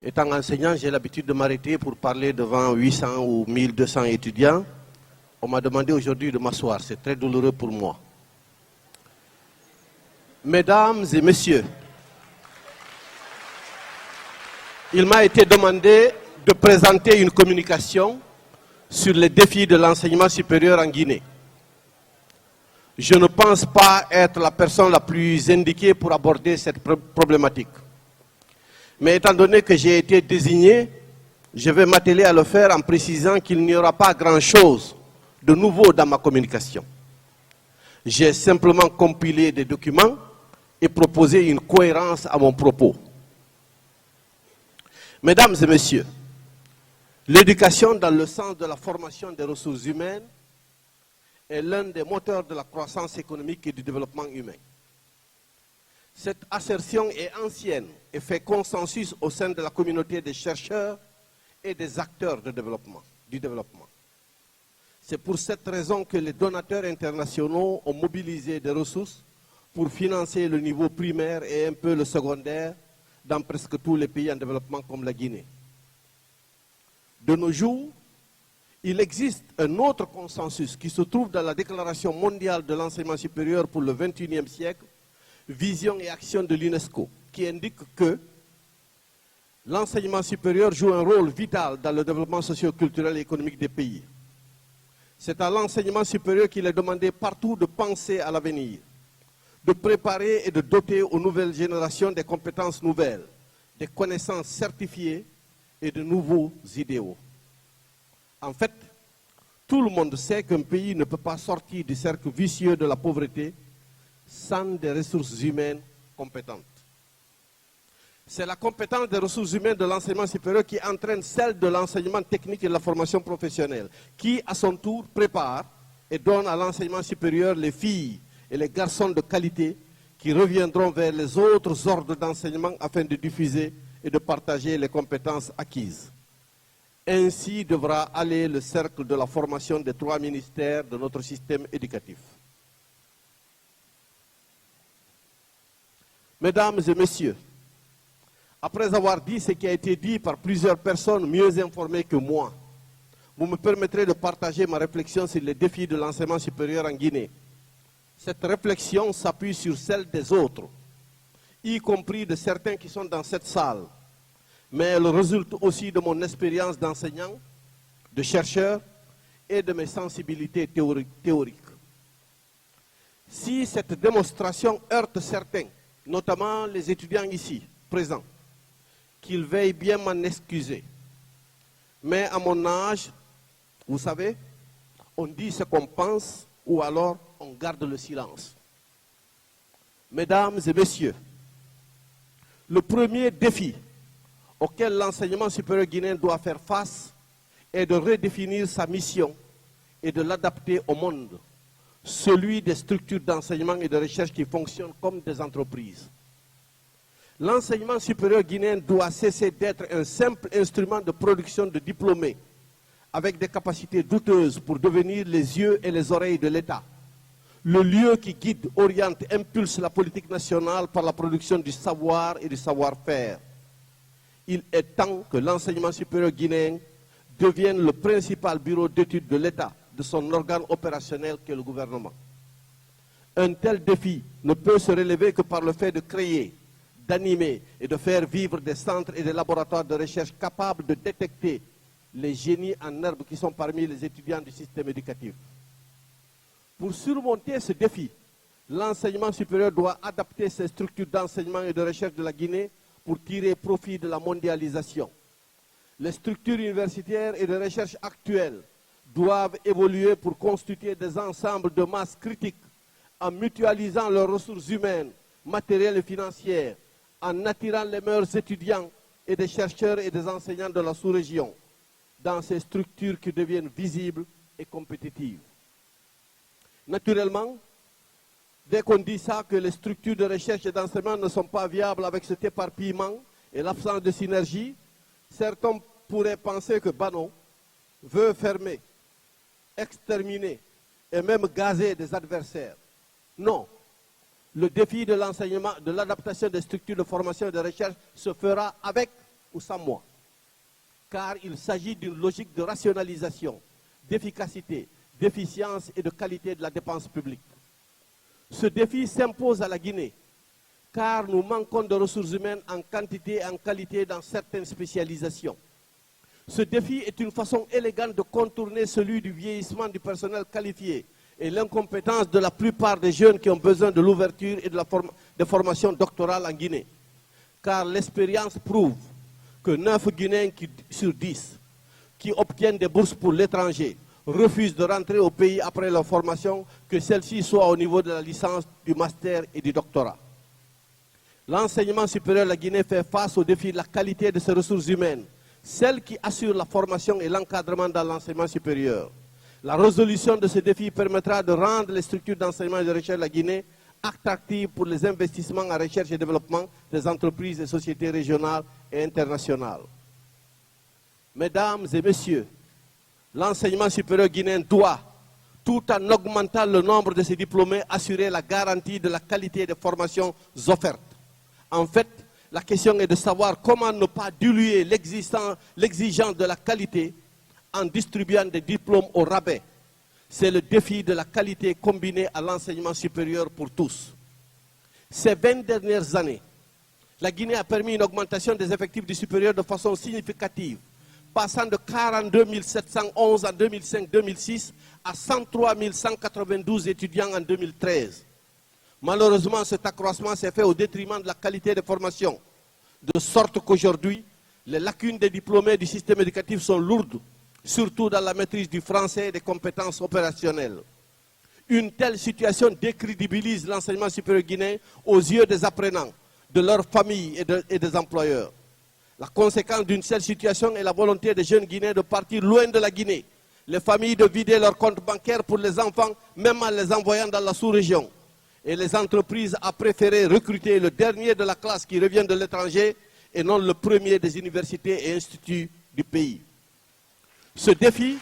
Étant enseignant, j'ai l'habitude de m'arrêter pour parler devant 800 ou 1200 étudiants. On m'a demandé aujourd'hui de m'asseoir. C'est très douloureux pour moi. Mesdames et messieurs, il m'a été demandé de présenter une communication sur les défis de l'enseignement supérieur en Guinée. Je ne pense pas être la personne la plus indiquée pour aborder cette problématique. Mais étant donné que j'ai été désigné, je vais m'atteler à le faire en précisant qu'il n'y aura pas grand-chose de nouveau dans ma communication. J'ai simplement compilé des documents et proposé une cohérence à mon propos. Mesdames et messieurs, l'éducation dans le sens de la formation des ressources humaines est l'un des moteurs de la croissance économique et du développement humain. Cette assertion est ancienne et fait consensus au sein de la communauté des chercheurs et des acteurs du développement. C'est pour cette raison que les donateurs internationaux ont mobilisé des ressources pour financer le niveau primaire et un peu le secondaire dans presque tous les pays en développement comme la Guinée. De nos jours, il existe un autre consensus qui se trouve dans la Déclaration mondiale de l'enseignement supérieur pour le XXIe siècle, Vision et action de l'UNESCO, qui indique que l'enseignement supérieur joue un rôle vital dans le développement socio-culturel et économique des pays. C'est à l'enseignement supérieur qu'il est demandé partout de penser à l'avenir, de préparer et de doter aux nouvelles générations des compétences nouvelles, des connaissances certifiées et de nouveaux idéaux. En fait, tout le monde sait qu'un pays ne peut pas sortir du cercle vicieux de la pauvreté sans des ressources humaines compétentes. C'est la compétence des ressources humaines de l'enseignement supérieur qui entraîne celle de l'enseignement technique et de la formation professionnelle, qui, à son tour, prépare et donne à l'enseignement supérieur les filles et les garçons de qualité qui reviendront vers les autres ordres d'enseignement afin de diffuser et de partager les compétences acquises. Ainsi devra aller le cercle de la formation des 3 ministères de notre système éducatif. Mesdames et messieurs, après avoir dit ce qui a été dit par plusieurs personnes mieux informées que moi, vous me permettrez de partager ma réflexion sur les défis de l'enseignement supérieur en Guinée. Cette réflexion s'appuie sur celle des autres, y compris de certains qui sont dans cette salle, mais elle résulte aussi de mon expérience d'enseignant, de chercheur et de mes sensibilités théoriques. Si cette démonstration heurte certains, notamment les étudiants ici, présents, qu'ils veuillent bien m'en excuser. Mais à mon âge, vous savez, on dit ce qu'on pense ou alors on garde le silence. Mesdames et messieurs, le premier défi auquel l'enseignement supérieur guinéen doit faire face est de redéfinir sa mission et de l'adapter au monde, celui des structures d'enseignement et de recherche qui fonctionnent comme des entreprises. L'enseignement supérieur guinéen doit cesser d'être un simple instrument de production de diplômés avec des capacités douteuses pour devenir les yeux et les oreilles de l'État. Le lieu qui guide, oriente, impulse la politique nationale par la production du savoir et du savoir-faire. Il est temps que l'enseignement supérieur guinéen devienne le principal bureau d'études de l'État, de son organe opérationnel qu'est le gouvernement. Un tel défi ne peut se relever que par le fait de créer, d'animer et de faire vivre des centres et des laboratoires de recherche capables de détecter les génies en herbe qui sont parmi les étudiants du système éducatif. Pour surmonter ce défi, l'enseignement supérieur doit adapter ses structures d'enseignement et de recherche de la Guinée pour tirer profit de la mondialisation. Les structures universitaires et de recherche actuelles doivent évoluer pour constituer des ensembles de masse critiques en mutualisant leurs ressources humaines, matérielles et financières, en attirant les meilleurs étudiants et des chercheurs et des enseignants de la sous-région dans ces structures qui deviennent visibles et compétitives. Naturellement, dès qu'on dit ça, que les structures de recherche et d'enseignement ne sont pas viables avec cet éparpillement et l'absence de synergie, certains pourraient penser que Bano veut fermer, exterminer et même gazer des adversaires. Non. Le défi de l'enseignement, de l'adaptation des structures de formation et de recherche se fera avec ou sans moi, car il s'agit d'une logique de rationalisation, d'efficacité, d'efficience et de qualité de la dépense publique. Ce défi s'impose à la Guinée, car nous manquons de ressources humaines en quantité et en qualité dans certaines spécialisations. Ce défi est une façon élégante de contourner celui du vieillissement du personnel qualifié et l'incompétence de la plupart des jeunes qui ont besoin de l'ouverture et de formations doctorales en Guinée. Car l'expérience prouve que 9 Guinéens sur 10 qui obtiennent des bourses pour l'étranger refusent de rentrer au pays après leur formation, que celle-ci soit au niveau de la licence, du master et du doctorat. L'enseignement supérieur de la Guinée fait face au défi de la qualité de ses ressources humaines, celles qui assurent la formation et l'encadrement dans l'enseignement supérieur. La résolution de ce défi permettra de rendre les structures d'enseignement et de recherche de la Guinée attractives pour les investissements en recherche et développement des entreprises et sociétés régionales et internationales. Mesdames et messieurs, l'enseignement supérieur guinéen doit, tout en augmentant le nombre de ses diplômés, assurer la garantie de la qualité des formations offertes. En fait, la question est de savoir comment ne pas diluer l'exigence de la qualité en distribuant des diplômes au rabais. C'est le défi de la qualité combinée à l'enseignement supérieur pour tous. Ces 20 dernières années, la Guinée a permis une augmentation des effectifs du supérieur de façon significative, passant de 42 711 en 2005-2006 à 103 192 étudiants en 2013. Malheureusement, cet accroissement s'est fait au détriment de la qualité des formations, de sorte qu'aujourd'hui, les lacunes des diplômés du système éducatif sont lourdes, surtout dans la maîtrise du français et des compétences opérationnelles. Une telle situation décrédibilise l'enseignement supérieur guinéen aux yeux des apprenants, de leurs familles et des employeurs. La conséquence d'une telle situation est la volonté des jeunes Guinéens de partir loin de la Guinée, les familles de vider leurs comptes bancaires pour les enfants, même en les envoyant dans la sous-région. Et les entreprises ont préféré recruter le dernier de la classe qui revient de l'étranger et non le premier des universités et instituts du pays. Ce défi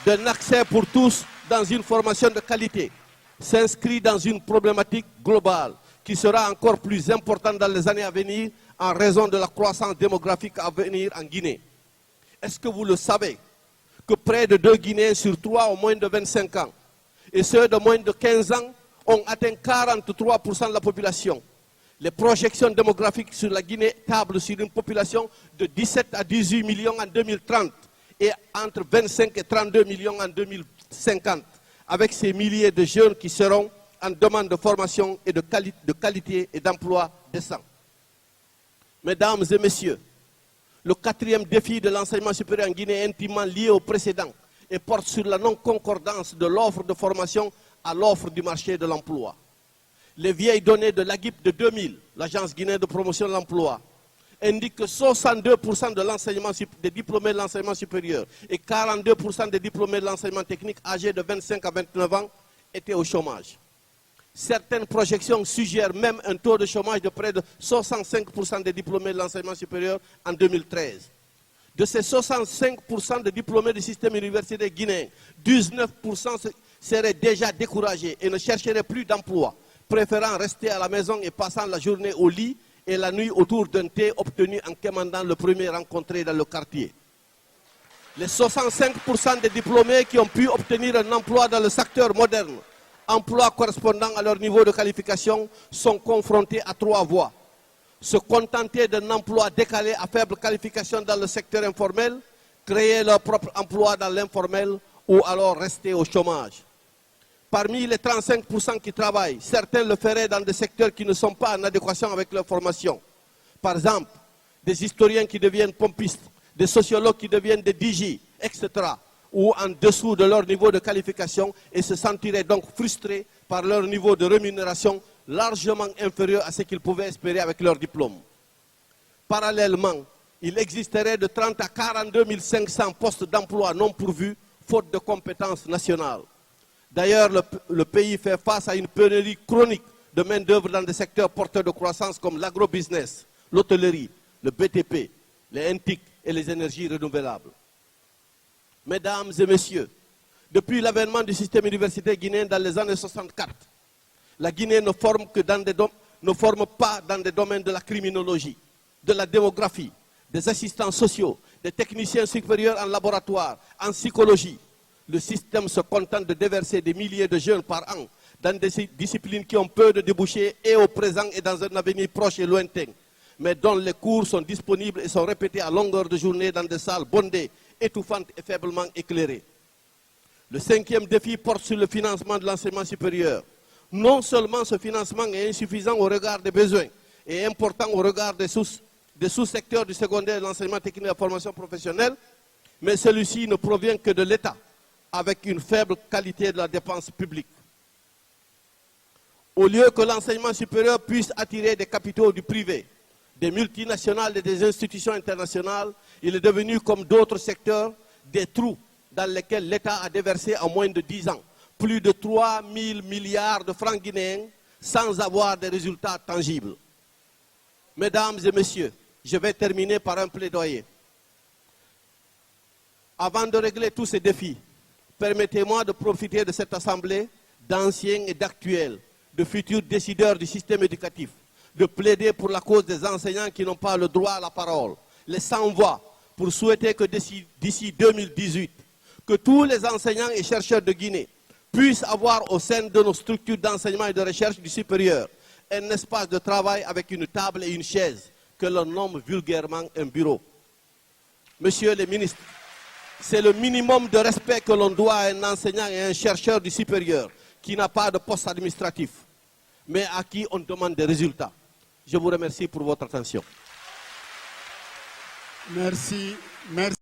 d'un accès pour tous dans une formation de qualité s'inscrit dans une problématique globale qui sera encore plus importante dans les années à venir en raison de la croissance démographique à venir en Guinée. Est-ce que vous le savez que près de 2 Guinéens sur 3 ont moins de 25 ans et ceux de moins de 15 ans ont atteint 43% de la population. Les projections démographiques sur la Guinée tablent sur une population de 17 à 18 millions en 2030 et entre 25 et 32 millions en 2050, avec ces milliers de jeunes qui seront en demande de formation et de qualité et d'emploi décent. Mesdames et messieurs, le 4e défi de l'enseignement supérieur en Guinée est intimement lié au précédent et porte sur la non-concordance de l'offre de formation à l'offre du marché de l'emploi. Les vieilles données de l'AGIP de 2000, l'Agence guinéenne de promotion de l'emploi, indiquent que 62% des diplômés de l'enseignement supérieur et 42% des diplômés de l'enseignement technique âgés de 25 à 29 ans étaient au chômage. Certaines projections suggèrent même un taux de chômage de près de 65% des diplômés de l'enseignement supérieur en 2013. De ces 65% de diplômés du système universitaire guinéen, 19% seraient déjà découragés et ne chercheraient plus d'emploi, préférant rester à la maison et passant la journée au lit et la nuit autour d'un thé obtenu en commandant le premier rencontré dans le quartier. Les 65% des diplômés qui ont pu obtenir un emploi dans le secteur moderne, emploi correspondant à leur niveau de qualification, sont confrontés à 3 voies. Se contenter d'un emploi décalé à faible qualification dans le secteur informel, créer leur propre emploi dans l'informel ou alors rester au chômage. Parmi les 35% qui travaillent, certains le feraient dans des secteurs qui ne sont pas en adéquation avec leur formation. Par exemple, des historiens qui deviennent pompistes, des sociologues qui deviennent des DJ, etc. ou en dessous de leur niveau de qualification et se sentiraient donc frustrés par leur niveau de rémunération largement inférieur à ce qu'ils pouvaient espérer avec leur diplôme. Parallèlement, il existerait de 30 à 42 500 postes d'emploi non pourvus, faute de compétences nationales. D'ailleurs, le pays fait face à une pénurie chronique de main-d'œuvre dans des secteurs porteurs de croissance comme l'agrobusiness, l'hôtellerie, le BTP, les NTIC et les énergies renouvelables. Mesdames et messieurs, depuis l'avènement du système universitaire guinéen dans les années 64, la Guinée ne forme pas dans des domaines de la criminologie, de la démographie, des assistants sociaux, des techniciens supérieurs en laboratoire, en psychologie. Le système se contente de déverser des milliers de jeunes par an dans des disciplines qui ont peu de débouchés et au présent et dans un avenir proche et lointain, mais dont les cours sont disponibles et sont répétés à longueur de journée dans des salles bondées, étouffantes et faiblement éclairées. Le cinquième défi porte sur le financement de l'enseignement supérieur. Non seulement ce financement est insuffisant au regard des besoins et important au regard des sous-secteurs du secondaire et de l'enseignement technique et de la formation professionnelle, mais celui-ci ne provient que de l'État, avec une faible qualité de la dépense publique. Au lieu que l'enseignement supérieur puisse attirer des capitaux du privé, des multinationales et des institutions internationales, il est devenu, comme d'autres secteurs, des trous dans lesquels l'État a déversé en moins de 10 ans plus de 3 000 milliards de francs guinéens sans avoir de résultats tangibles. Mesdames et messieurs, je vais terminer par un plaidoyer. Avant de régler tous ces défis, permettez-moi de profiter de cette assemblée d'anciens et d'actuels, de futurs décideurs du système éducatif, de plaider pour la cause des enseignants qui n'ont pas le droit à la parole, les sans-voix, pour souhaiter que d'ici 2018, que tous les enseignants et chercheurs de Guinée puissent avoir au sein de nos structures d'enseignement et de recherche du supérieur un espace de travail avec une table et une chaise, que l'on nomme vulgairement un bureau. Messieurs les ministres, c'est le minimum de respect que l'on doit à un enseignant et à un chercheur du supérieur qui n'a pas de poste administratif, mais à qui on demande des résultats. Je vous remercie pour votre attention. Merci. Merci.